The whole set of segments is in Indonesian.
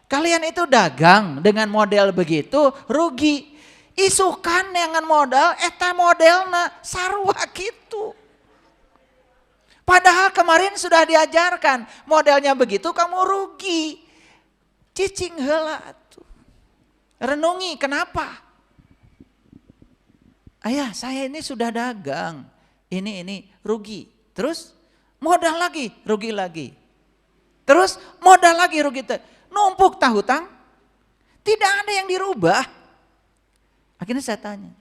Kalian itu dagang dengan model begitu rugi. Isukan dengan modal eta modelna sarua gitu. Padahal kemarin sudah diajarkan modelnya begitu kamu rugi. Cicing heula atuh. Renungi kenapa? Ayah saya ini sudah dagang. Ini rugi. Terus modal lagi rugi lagi. Terus modal lagi rugi. Numpuk hutang. Tidak ada yang dirubah. Akhirnya saya tanya.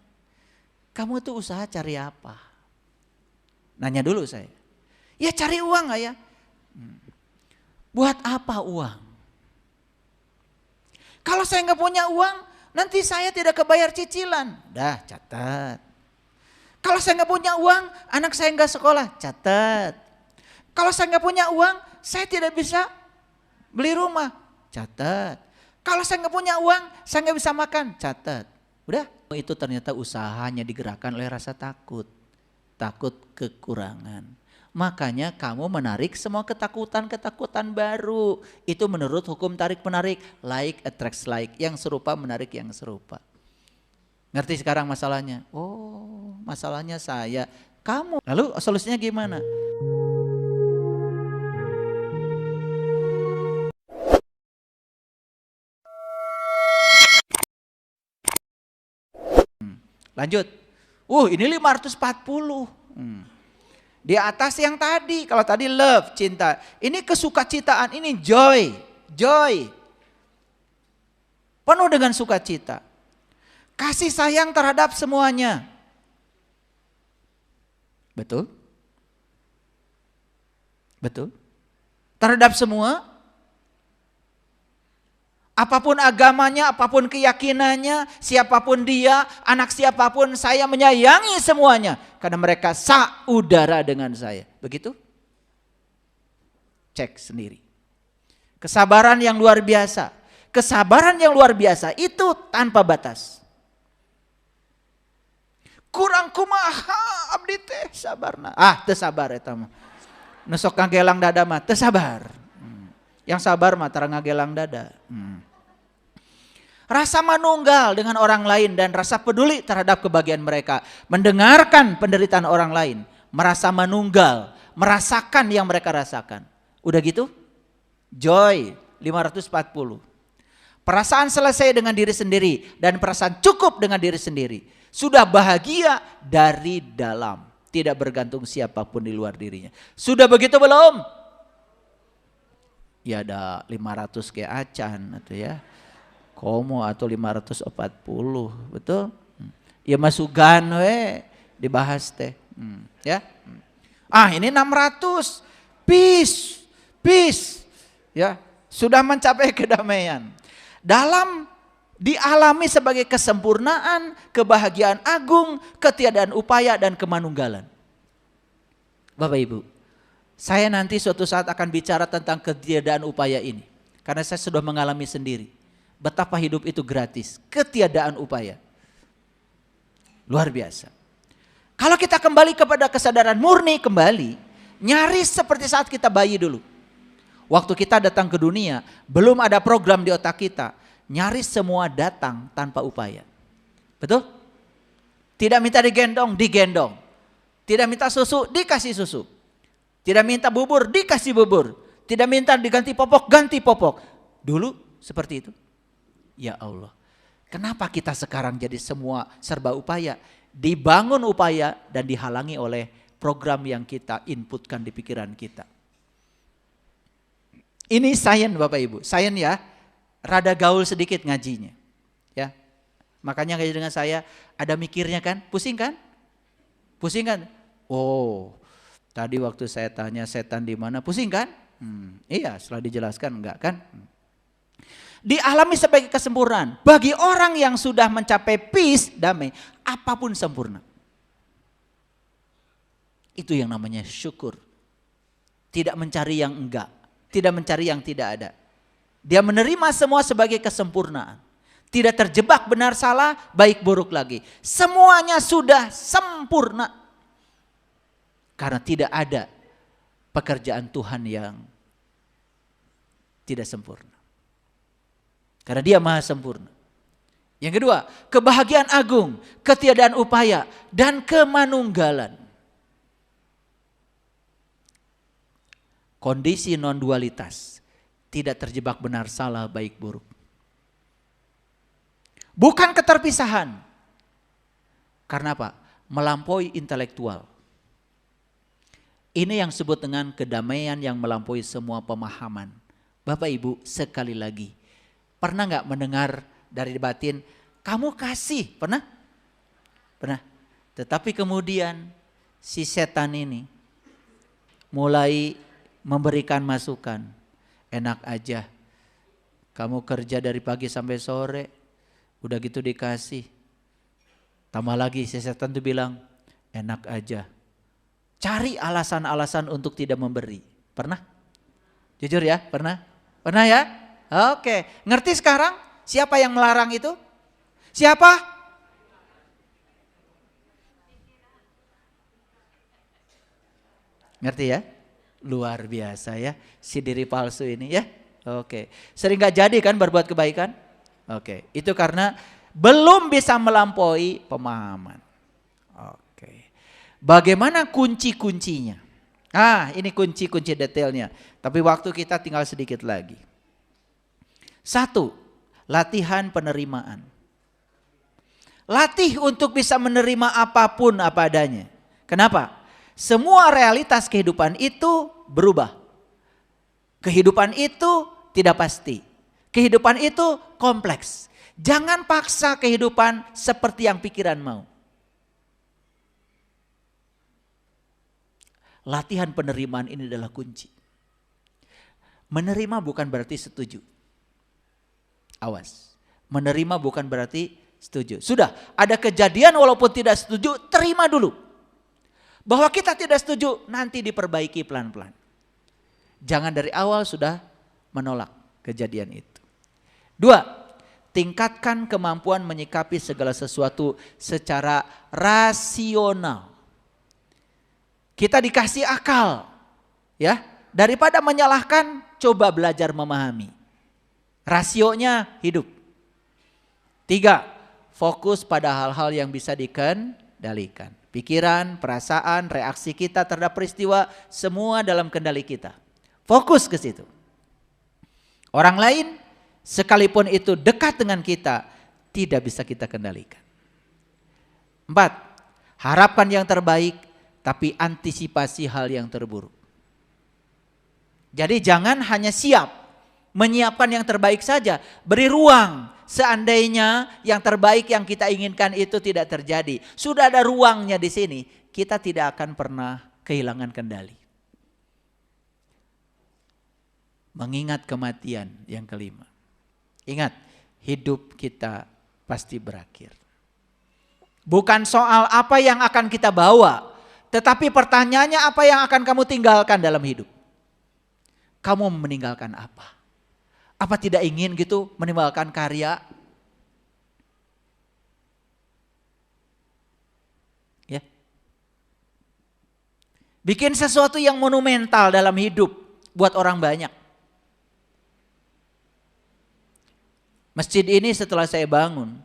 Kamu tuh usaha cari apa? Nanya dulu saya. Ya cari uang ayah. Buat apa uang? Kalau saya nggak punya uang, nanti saya tidak kebayar cicilan. Dah catat. Kalau saya nggak punya uang, anak saya nggak sekolah. Catat. Kalau saya nggak punya uang, saya tidak bisa beli rumah. Catat. Kalau saya nggak punya uang, saya nggak bisa makan. Catat. Udah. Itu ternyata usahanya digerakkan oleh rasa takut. Takut kekurangan. Makanya kamu menarik semua ketakutan-ketakutan baru. Itu menurut hukum tarik-menarik. Like attracts like. Yang serupa menarik yang serupa. Ngerti sekarang masalahnya? Oh, masalahnya saya. Kamu. Lalu solusinya gimana? Lanjut. Ini 540. Di atas yang tadi, kalau tadi love, cinta. Ini kesukacitaan, ini joy. Joy. Penuh dengan sukacita. Kasih sayang terhadap semuanya. Betul? Betul? Terhadap semua. Apapun agamanya, apapun keyakinannya, siapapun dia, anak siapapun, saya menyayangi semuanya. Karena mereka saudara dengan saya. Begitu? Cek sendiri. Kesabaran yang luar biasa. Kesabaran yang luar biasa itu tanpa batas. Kurang kumaha abdi teh sabarna. Teu sabar eta mah. Nu sok ngagelang dada mah teu sabar. Yang sabar mah tara ngagelang dada. Rasa manunggal dengan orang lain dan rasa peduli terhadap kebahagiaan mereka. Mendengarkan penderitaan orang lain. Merasa manunggal. Merasakan yang mereka rasakan. Udah gitu? Joy 540. Perasaan selesai dengan diri sendiri. Dan perasaan cukup dengan diri sendiri. Sudah bahagia dari dalam. Tidak bergantung siapapun di luar dirinya. Sudah begitu belum? Ya ada 500 kayak acan atau ya. Komo atau 540, betul? Ya masukan we dibahas teh. Ya. Ini 600. Peace. Ya, sudah mencapai kedamaian. Dalam dialami sebagai kesempurnaan, kebahagiaan agung, ketiadaan upaya dan kemanunggalan. Bapak Ibu, saya nanti suatu saat akan bicara tentang ketiadaan upaya ini. Karena saya sudah mengalami sendiri. Betapa hidup itu gratis, ketiadaan upaya. Luar biasa. Kalau kita kembali kepada kesadaran murni kembali, nyaris seperti saat kita bayi dulu. Waktu kita datang ke dunia, belum ada program di otak kita, nyaris semua datang tanpa upaya. Betul? Tidak minta digendong, digendong. Tidak minta susu, dikasih susu. Tidak minta bubur, dikasih bubur. Tidak minta diganti popok, ganti popok. Dulu seperti itu. Ya Allah, kenapa kita sekarang jadi semua serba upaya? Dibangun upaya dan dihalangi oleh program yang kita inputkan di pikiran kita. Ini sains Bapak Ibu, sains ya, rada gaul sedikit ngajinya. Ya, makanya ngaji dengan saya ada mikirnya kan, pusing kan? Pusing kan? Oh, tadi waktu saya tanya setan di mana, pusing kan? Iya, setelah dijelaskan enggak kan? Dialami sebagai kesempurnaan. Bagi orang yang sudah mencapai peace, damai, apapun sempurna. Itu yang namanya syukur. Tidak mencari yang enggak, tidak mencari yang tidak ada. Dia menerima semua sebagai kesempurnaan. Tidak terjebak benar salah, baik buruk lagi. Semuanya sudah sempurna. Karena tidak ada pekerjaan Tuhan yang tidak sempurna. Karena dia maha sempurna. Yang kedua, kebahagiaan agung, ketiadaan upaya, dan kemanunggalan. Kondisi non-dualitas, tidak terjebak benar salah baik buruk. Bukan keterpisahan. Karena apa? Melampaui intelektual. Ini yang disebut dengan kedamaian yang melampaui semua pemahaman. Bapak Ibu, sekali lagi, pernah nggak mendengar dari batin, kamu kasih, pernah? Pernah. Tetapi kemudian si setan ini mulai memberikan masukan. Enak aja, kamu kerja dari pagi sampai sore, udah gitu dikasih. Tambah lagi si setan itu bilang, enak aja. Cari alasan-alasan untuk tidak memberi. Pernah? Jujur ya, pernah? Pernah ya? Oke, ngerti sekarang siapa yang melarang itu? Siapa? Ngerti ya? Luar biasa ya, si diri palsu ini ya. Oke, sering gak jadi kan berbuat kebaikan? Oke, itu karena belum bisa melampaui pemahaman. Oke, bagaimana kunci-kuncinya? Ini kunci-kunci detailnya. Tapi waktu kita tinggal sedikit lagi. 1, latihan penerimaan. Latih untuk bisa menerima apapun apa adanya. Kenapa? Semua realitas kehidupan itu berubah. Kehidupan itu tidak pasti. Kehidupan itu kompleks. Jangan paksa kehidupan seperti yang pikiran mau. Latihan penerimaan ini adalah kunci. Menerima bukan berarti setuju. Awas. Menerima bukan berarti setuju. Sudah, ada kejadian walaupun tidak setuju, terima dulu. Bahwa kita tidak setuju, nanti diperbaiki pelan-pelan. Jangan dari awal sudah menolak kejadian itu. 2, tingkatkan kemampuan menyikapi segala sesuatu secara rasional. Kita dikasih akal, ya. Daripada menyalahkan, coba belajar memahami. Rasionya hidup. 3, fokus pada hal-hal yang bisa dikendalikan. Pikiran, perasaan, reaksi kita terhadap peristiwa, semua dalam kendali kita. Fokus ke situ. Orang lain, sekalipun itu dekat dengan kita, tidak bisa kita kendalikan. 4, harapkan yang terbaik, tapi antisipasi hal yang terburuk. Jadi jangan hanya siap menyiapkan yang terbaik saja, beri ruang seandainya yang terbaik yang kita inginkan itu tidak terjadi. Sudah ada ruangnya di sini, kita tidak akan pernah kehilangan kendali. Mengingat kematian yang kelima. Ingat, hidup kita pasti berakhir. Bukan soal apa yang akan kita bawa, tetapi pertanyaannya apa yang akan kamu tinggalkan dalam hidup. Kamu meninggalkan apa? Apa tidak ingin gitu meninggalkan karya? Ya. Bikin sesuatu yang monumental dalam hidup buat orang banyak. Masjid ini setelah saya bangun,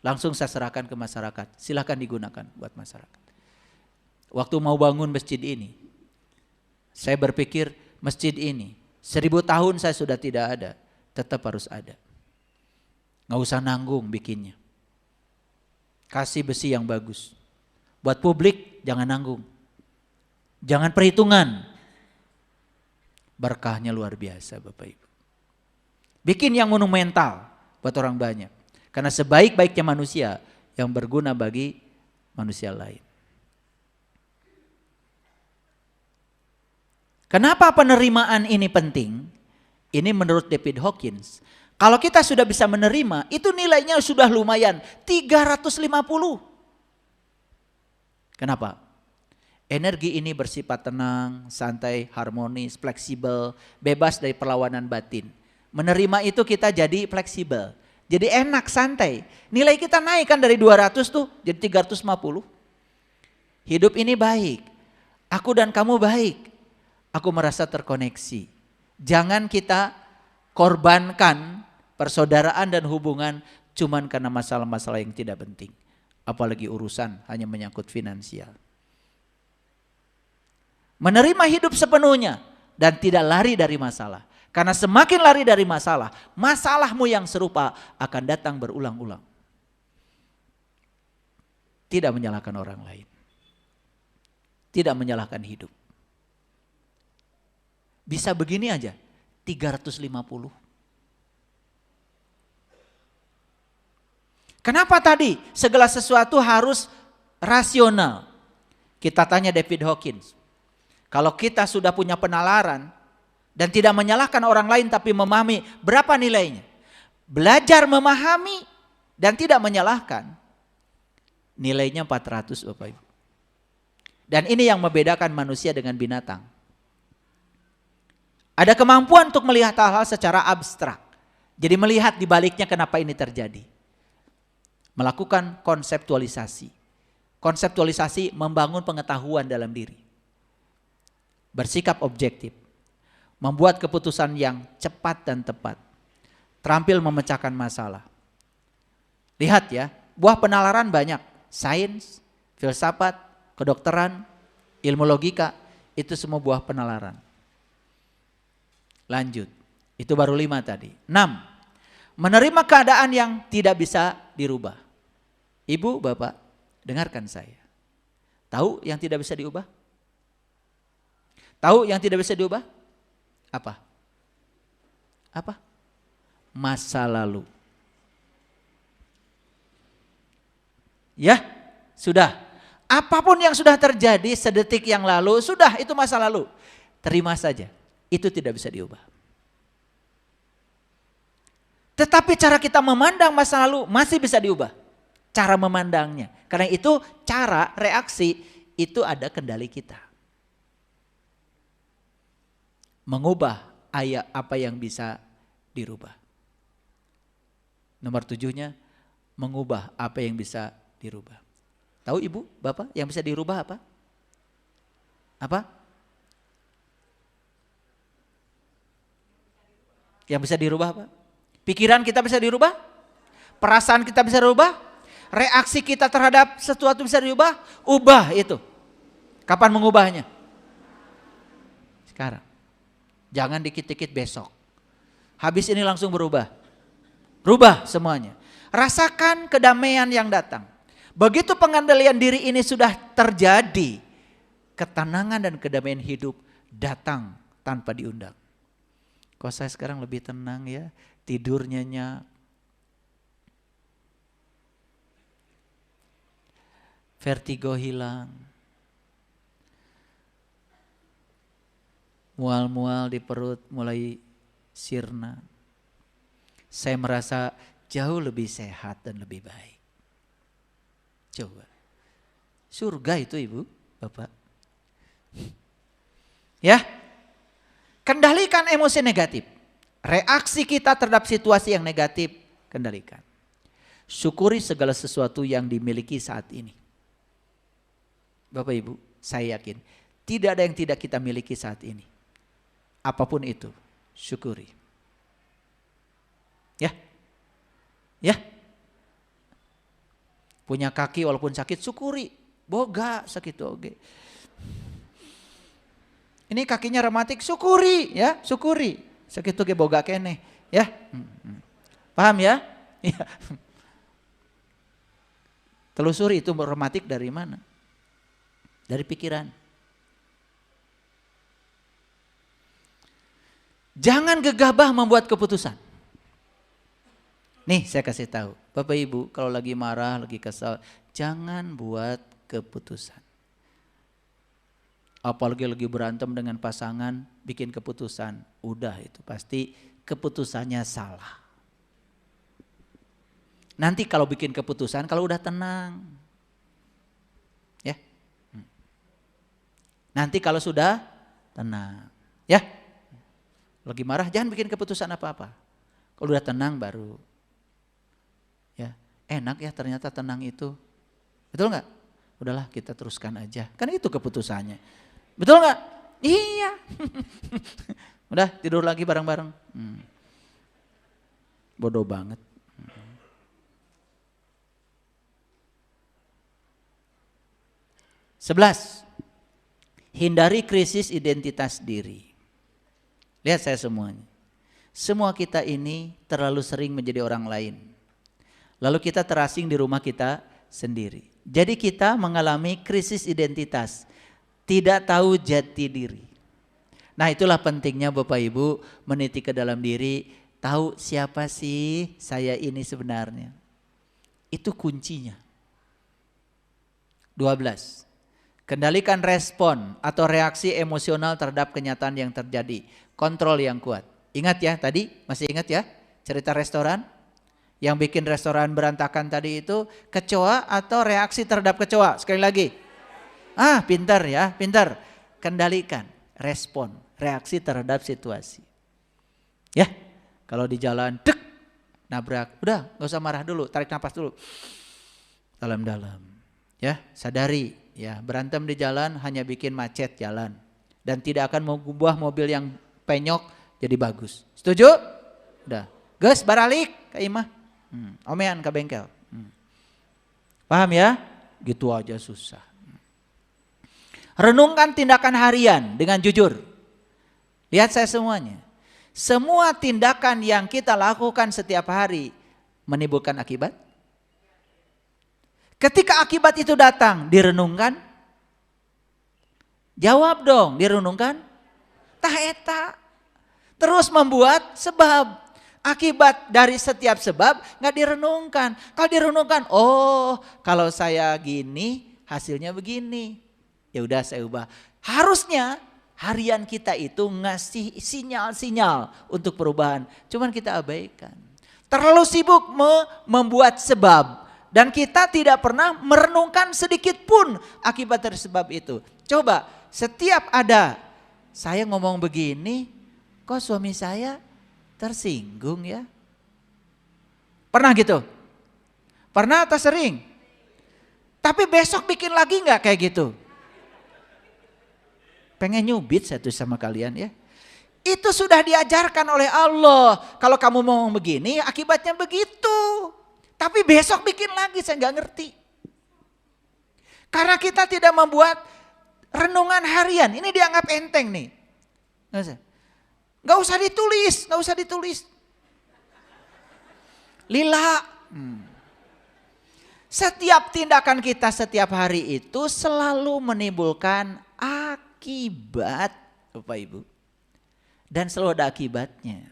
langsung saya serahkan ke masyarakat. Silakan digunakan buat masyarakat. Waktu mau bangun masjid ini, saya berpikir masjid ini 1000 tahun saya sudah tidak ada, tetap harus ada. Nggak usah nanggung bikinnya. Kasih besi yang bagus. Buat publik jangan nanggung. Jangan perhitungan. Berkahnya luar biasa Bapak Ibu. Bikin yang monumental buat orang banyak. Karena sebaik-baiknya manusia yang berguna bagi manusia lain. Kenapa penerimaan ini penting? Ini menurut David Hawkins. Kalau kita sudah bisa menerima, itu nilainya sudah lumayan. 350. Kenapa? Energi ini bersifat tenang, santai, harmonis, fleksibel, bebas dari perlawanan batin. Menerima itu kita jadi fleksibel. Jadi enak, santai. Nilai kita naik kan dari 200 tuh jadi 350. Hidup ini baik. Aku dan kamu baik. Aku merasa terkoneksi. Jangan kita korbankan persaudaraan dan hubungan cuman karena masalah-masalah yang tidak penting. Apalagi urusan hanya menyangkut finansial. Menerima hidup sepenuhnya dan tidak lari dari masalah. Karena semakin lari dari masalah, masalahmu yang serupa akan datang berulang-ulang. Tidak menyalahkan orang lain. Tidak menyalahkan hidup. Bisa begini aja, 350. Kenapa tadi segala sesuatu harus rasional? Kita tanya David Hawkins. Kalau kita sudah punya penalaran dan tidak menyalahkan orang lain tapi memahami, berapa nilainya? Belajar memahami dan tidak menyalahkan, nilainya 400 Bapak Ibu. Dan ini yang membedakan manusia dengan binatang. Ada kemampuan untuk melihat hal-hal secara abstrak. Jadi melihat di baliknya kenapa ini terjadi. Melakukan konseptualisasi. Konseptualisasi membangun pengetahuan dalam diri. Bersikap objektif. Membuat keputusan yang cepat dan tepat. Terampil memecahkan masalah. Lihat ya, buah penalaran banyak. Sains, filsafat, kedokteran, ilmu logika, itu semua buah penalaran. Lanjut, itu baru 5 tadi. 6, menerima keadaan yang tidak bisa dirubah. Ibu, Bapak, dengarkan saya. Tahu yang tidak bisa diubah? Tahu yang tidak bisa diubah? Apa? Apa? Masa lalu. Ya, sudah. Apapun yang sudah terjadi sedetik yang lalu, sudah itu masa lalu. Terima saja. Itu tidak bisa diubah. Tetapi cara kita memandang masa lalu masih bisa diubah. Cara memandangnya. Karena itu cara reaksi itu ada kendali kita. Mengubah apa yang bisa dirubah. Nomor 7-nya, mengubah apa yang bisa dirubah. Tahu Ibu, Bapak, yang bisa dirubah apa? Apa? Yang bisa dirubah apa? Pikiran kita bisa dirubah? Perasaan kita bisa dirubah? Reaksi kita terhadap sesuatu bisa dirubah? Ubah itu. Kapan mengubahnya? Sekarang. Jangan dikit-dikit besok. Habis ini langsung berubah. Rubah semuanya. Rasakan kedamaian yang datang. Begitu pengendalian diri ini sudah terjadi, ketenangan dan kedamaian hidup datang tanpa diundang. Kok saya sekarang lebih tenang ya, tidur nyenyak. Vertigo hilang. Mual-mual di perut mulai sirna. Saya merasa jauh lebih sehat dan lebih baik. Coba. Surga itu Ibu, Bapak. Ya. Kendalikan emosi negatif. Reaksi kita terhadap situasi yang negatif, kendalikan. Syukuri segala sesuatu yang dimiliki saat ini. Bapak Ibu, saya yakin tidak ada yang tidak kita miliki saat ini. Apapun itu, syukuri. Ya. Ya. Punya kaki walaupun sakit, syukuri. Boga sakit oge. Ini kakinya rematik, syukuri ya, syukuri. Sakit oge boga kene, ya. Paham ya? Ya. Telusuri itu rematik dari mana? Dari pikiran. Jangan gegabah membuat keputusan. Nih saya kasih tahu, Bapak Ibu kalau lagi marah, lagi kesal, jangan buat keputusan. Apalagi lagi berantem dengan pasangan, bikin keputusan, udah itu pasti keputusannya salah. Nanti kalau bikin keputusan, kalau udah tenang, ya. Nanti kalau sudah tenang, ya. Lagi marah, jangan bikin keputusan apa-apa. Kalau udah tenang baru, ya. Enak ya ternyata tenang itu, betul nggak? Udahlah kita teruskan aja, kan itu keputusannya. Betul nggak? Iya. Udah tidur lagi bareng-bareng. Bodoh banget. Sebelas, hindari krisis identitas diri. Lihat saya semuanya. Semua kita ini terlalu sering menjadi orang lain. Lalu kita terasing di rumah kita sendiri. Jadi kita mengalami krisis identitas. Tidak tahu jati diri. Nah itulah pentingnya Bapak Ibu meniti ke dalam diri. Tahu siapa sih saya ini sebenarnya. Itu kuncinya. 12. Kendalikan respon atau reaksi emosional terhadap kenyataan yang terjadi. Kontrol yang kuat. Ingat ya tadi, masih ingat ya cerita restoran? Yang bikin restoran berantakan tadi itu kecoa atau reaksi terhadap kecoa? Sekali lagi. Pintar ya, pintar. Kendalikan respon, reaksi terhadap situasi. Ya, kalau di jalan, dek, nabrak. Udah, gak usah marah dulu, tarik nafas dulu. Dalam-dalam. Ya, sadari. Ya, berantem di jalan hanya bikin macet jalan. Dan tidak akan mengubah mobil yang penyok jadi bagus. Setuju? Udah. Gus, baralik ke imah. Omean ke bengkel. Paham ya? Gitu aja susah. Renungkan tindakan harian dengan jujur. Lihat saya semuanya. Semua tindakan yang kita lakukan setiap hari menimbulkan akibat. Ketika akibat itu datang, direnungkan? Jawab dong, direnungkan? Tah eta. Terus membuat sebab. Akibat dari setiap sebab gak direnungkan. Kalau direnungkan, kalau saya gini, hasilnya begini. Ya udah saya ubah. Harusnya harian kita itu ngasih sinyal-sinyal untuk perubahan. Cuman kita abaikan. Terlalu sibuk membuat sebab. Dan kita tidak pernah merenungkan sedikit pun akibat dari sebab itu. Coba setiap ada saya ngomong begini, kok suami saya tersinggung ya? Pernah gitu? Pernah atau sering? Tapi besok bikin lagi gak kayak gitu? Pengen nyubit satu sama kalian ya. Itu sudah diajarkan oleh Allah. Kalau kamu ngomong begini akibatnya begitu. Tapi besok bikin lagi, saya nggak ngerti. Karena kita tidak membuat renungan harian. Ini dianggap enteng nih. Nggak usah ditulis. Lila. Setiap tindakan kita setiap hari itu selalu menimbulkan akibat, Bapak Ibu. Dan selalu ada akibatnya.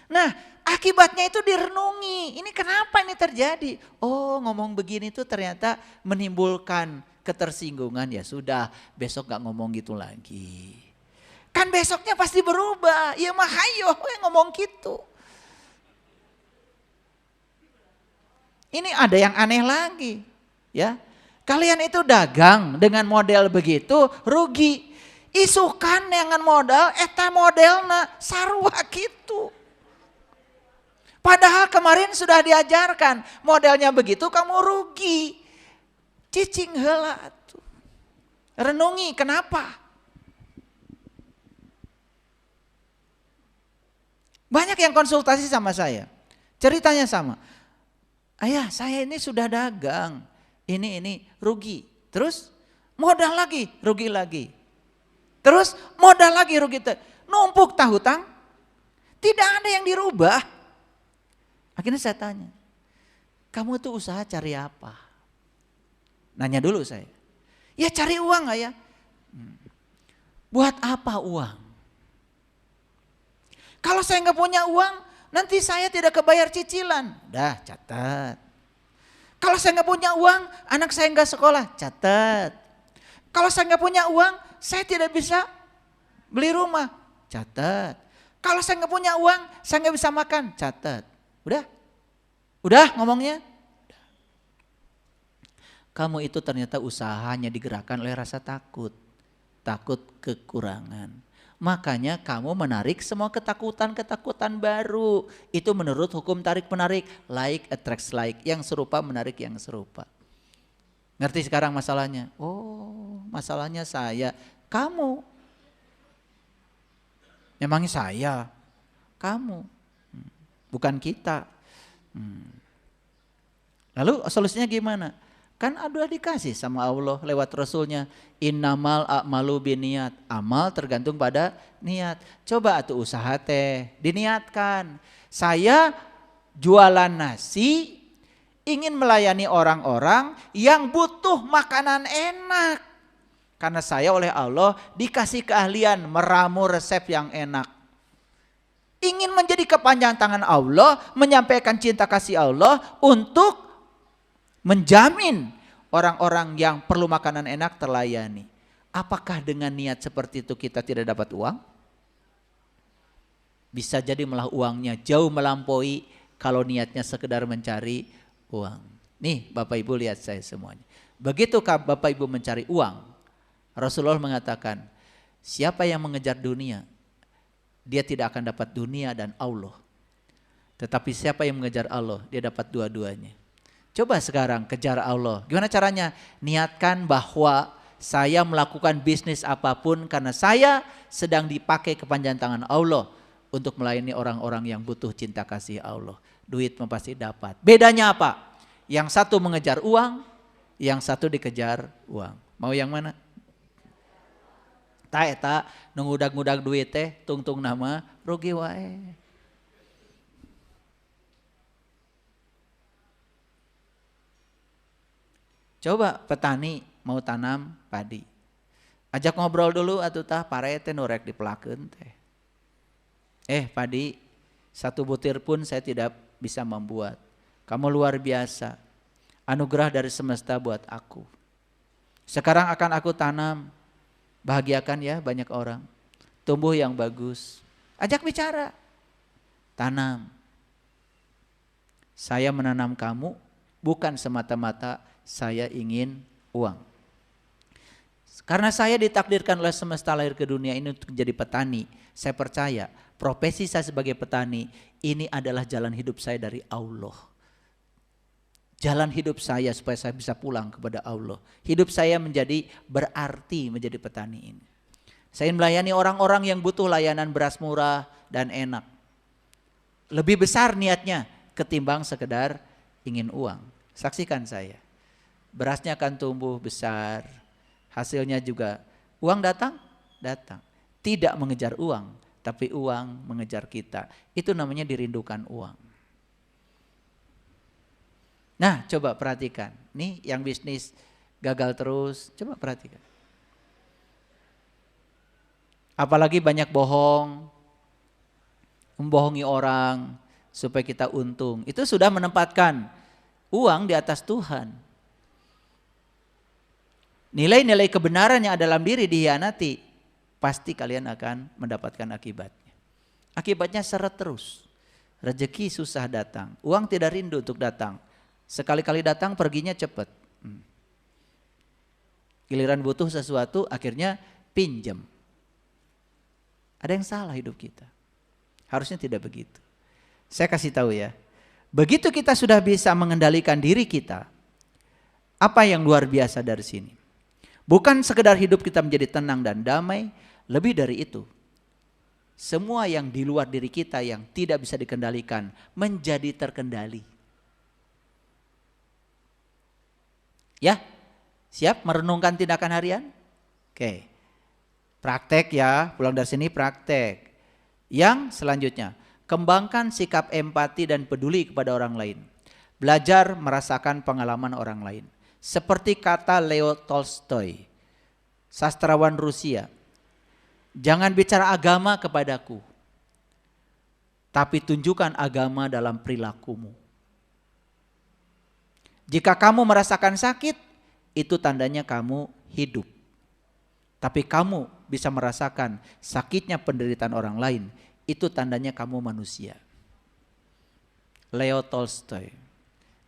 Nah, akibatnya itu direnungi. Ini kenapa ini terjadi? Ngomong begini tuh ternyata menimbulkan ketersinggungan. Ya sudah, besok gak ngomong gitu lagi. Kan besoknya pasti berubah. Ya mah hayo ngomong gitu. Ini ada yang aneh lagi. Ya, kalian itu dagang dengan model begitu rugi. Isukan dengan modal, eta modelna sarua gitu. Padahal kemarin sudah diajarkan modelnya begitu kamu rugi. Cicing heula tuh. Renungi kenapa? Banyak yang konsultasi sama saya. Ceritanya sama. Ayah, saya ini sudah dagang. Ini rugi. Terus modal lagi, rugi lagi. Terus modal lagi, rugi. Numpuk hutang. Tidak ada yang dirubah. Akhirnya saya tanya, kamu tuh usaha cari apa? Nanya dulu saya. Ya cari uang gak ya? Buat apa uang? Kalau saya gak punya uang, nanti saya tidak kebayar cicilan. Dah catat. Kalau saya gak punya uang, anak saya gak sekolah. Catat. Kalau saya gak punya uang, saya tidak bisa beli rumah. Catat. Kalau saya gak punya uang, saya gak bisa makan. Catat. Udah ngomongnya? Kamu itu ternyata usahanya digerakkan oleh rasa takut. Takut kekurangan. Makanya kamu menarik semua ketakutan-ketakutan baru. Itu menurut hukum tarik-menarik. Like attracts like. Yang serupa menarik yang serupa. Ngerti sekarang masalahnya? Masalahnya saya. Kamu. Memangnya saya? Kamu. bukan kita. Lalu solusinya gimana? Kan udah dikasih sama Allah lewat Rasulnya. Innamal a'malu biniat. Amal tergantung pada niat. Coba atuh usaha teh, diniatkan. Saya jualan nasi, ingin melayani orang-orang yang butuh makanan enak. Karena saya oleh Allah dikasih keahlian meramu resep yang enak. Ingin menjadi kepanjangan tangan Allah, menyampaikan cinta kasih Allah untuk menjamin orang-orang yang perlu makanan enak terlayani. Apakah dengan niat seperti itu kita tidak dapat uang? Bisa jadi malah uangnya jauh melampaui kalau niatnya sekedar mencari uang. Nih Bapak Ibu lihat saya semuanya. Begitu Bapak Ibu mencari uang, Rasulullah mengatakan, siapa yang mengejar dunia, dia tidak akan dapat dunia dan Allah. Tetapi siapa yang mengejar Allah, dia dapat dua-duanya. Coba sekarang kejar Allah. Gimana caranya? Niatkan bahwa saya melakukan bisnis apapun karena saya sedang dipakai kepanjangan tangan Allah untuk melayani orang-orang yang butuh cinta kasih Allah. Duit pasti dapat. Bedanya apa? Yang satu mengejar uang, yang satu dikejar uang. Mau yang mana? Tak eta nungudag-ngudag duit teh tungtung nama rugi wae. Coba petani mau tanam padi. Ajak ngobrol dulu atuh tah pare teh nu rek dipelakeun teh. Padi, 1 butir pun saya tidak bisa membuat. Kamu luar biasa. Anugerah dari semesta buat aku. Sekarang akan aku tanam. Bahagiakan ya banyak orang. Tumbuh yang bagus. Ajak bicara. Tanam. Saya menanam kamu bukan semata-mata saya ingin uang. Karena saya ditakdirkan oleh semesta lahir ke dunia ini untuk menjadi petani. Saya percaya profesi saya sebagai petani ini adalah jalan hidup saya dari Allah. Jalan hidup saya supaya saya bisa pulang kepada Allah. Hidup saya menjadi berarti menjadi petani ini. Saya melayani orang-orang yang butuh layanan beras murah dan enak. Lebih besar niatnya ketimbang sekedar ingin uang. Saksikan saya. Berasnya akan tumbuh besar. Hasilnya juga uang datang. Tidak mengejar uang, tapi uang mengejar kita. Itu namanya dirindukan uang. Nah, coba perhatikan. Nih yang bisnis gagal terus, coba perhatikan. Apalagi banyak bohong, membohongi orang supaya kita untung. Itu sudah menempatkan uang di atas Tuhan. Nilai-nilai kebenaran yang ada dalam diri dihianati, pasti kalian akan mendapatkan akibatnya. Akibatnya seret terus. Rezeki susah datang, uang tidak rindu untuk datang. Sekali-kali datang perginya cepat. Giliran butuh sesuatu akhirnya pinjam. Ada yang salah hidup kita. Harusnya tidak begitu. Saya kasih tahu ya. Begitu kita sudah bisa mengendalikan diri kita, apa yang luar biasa dari sini? Bukan sekedar hidup kita menjadi tenang dan damai, lebih dari itu. Semua yang di luar diri kita yang tidak bisa dikendalikan menjadi terkendali. Ya, siap merenungkan tindakan harian? Oke, praktek ya, pulang dari sini praktek. Yang selanjutnya, kembangkan sikap empati dan peduli kepada orang lain. Belajar merasakan pengalaman orang lain. Seperti kata Leo Tolstoy, sastrawan Rusia, jangan bicara agama kepadaku, tapi tunjukkan agama dalam perilakumu. Jika kamu merasakan sakit, itu tandanya kamu hidup. Tapi kamu bisa merasakan sakitnya penderitaan orang lain, itu tandanya kamu manusia. Leo Tolstoy.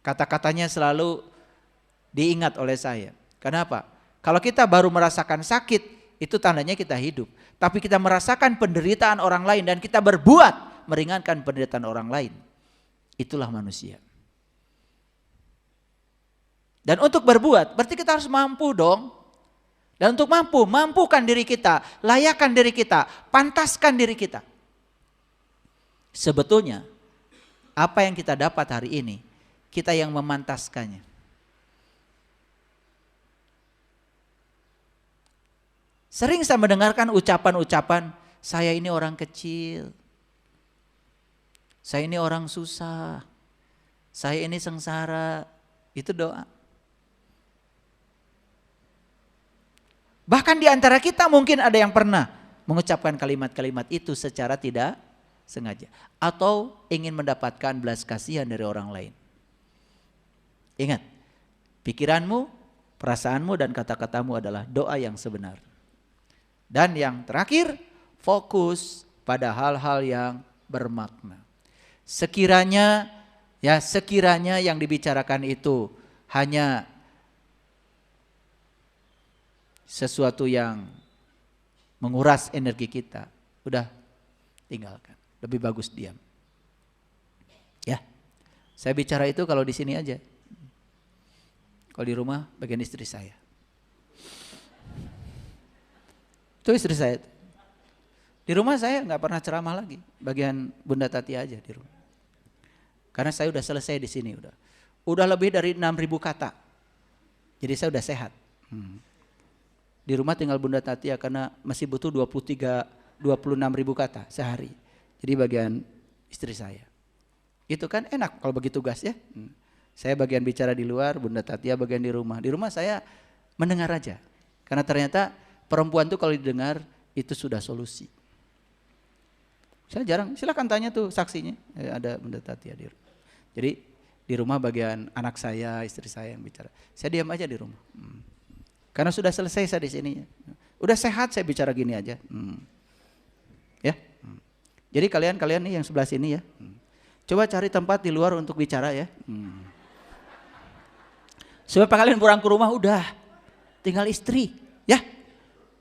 Kata-katanya selalu diingat oleh saya. Kenapa? Kalau kita baru merasakan sakit, itu tandanya kita hidup. Tapi kita merasakan penderitaan orang lain dan kita berbuat meringankan penderitaan orang lain, itulah manusia. Dan untuk berbuat, berarti kita harus mampu dong. Dan untuk mampukan diri kita, layakkan diri kita, pantaskan diri kita. Sebetulnya apa yang kita dapat hari ini, kita yang memantaskannya. Sering saya mendengarkan ucapan-ucapan, saya ini orang kecil, saya ini orang susah, saya ini sengsara. Itu doa. Bahkan di antara kita mungkin ada yang pernah mengucapkan kalimat-kalimat itu secara tidak sengaja. Atau ingin mendapatkan belas kasihan dari orang lain. Ingat, pikiranmu, perasaanmu dan kata-katamu adalah doa yang sebenar. Dan yang terakhir, fokus pada hal-hal yang bermakna. Sekiranya yang dibicarakan itu hanya sesuatu yang menguras energi kita, udah tinggalkan. Lebih bagus diam. Ya, saya bicara itu kalau di sini aja. Kalau di rumah bagian istri saya. Itu istri saya. Di rumah saya nggak pernah ceramah lagi. Bagian Bunda Tati aja di rumah. Karena saya udah selesai di sini udah. Udah lebih dari 6.000 kata. Jadi saya udah sehat. Di rumah tinggal Bunda Tati ya, karena masih butuh 26.000 kata sehari. Jadi bagian istri saya. Itu kan enak kalau bagi tugas ya. Saya bagian bicara di luar, Bunda Tati bagian di rumah. Di rumah saya mendengar aja. Karena ternyata perempuan tuh kalau didengar itu sudah solusi. Saya jarang, silakan tanya tuh saksinya. Ada Bunda Tati di rumah. Jadi di rumah bagian anak saya, istri saya yang bicara. Saya diam aja di rumah. Karena sudah selesai saya di sini. Udah sehat saya bicara gini aja. Ya. Jadi kalian nih yang sebelah sini ya. Coba cari tempat di luar untuk bicara ya. Supaya kalian pulang ke rumah udah tinggal istri ya.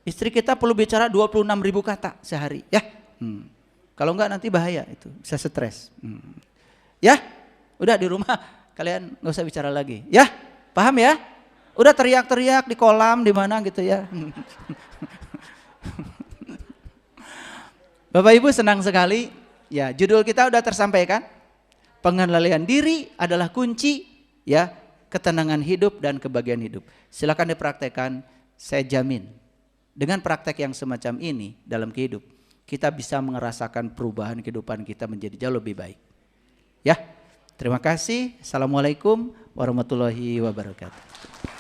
Istri kita perlu bicara 26.000 kata sehari ya. Kalau enggak nanti bahaya itu, bisa stres. Ya, udah di rumah kalian nggak usah bicara lagi. Ya, paham ya? Udah teriak-teriak di kolam di mana gitu ya. Bapak Ibu senang sekali. Ya, judul kita udah tersampaikan. Pengendalian diri adalah kunci ya ketenangan hidup dan kebahagiaan hidup. Silakan dipraktekkan, saya jamin. Dengan praktek yang semacam ini dalam kehidup, kita bisa merasakan perubahan kehidupan kita menjadi jauh lebih baik. Ya, terima kasih. Assalamualaikum warahmatullahi wabarakatuh.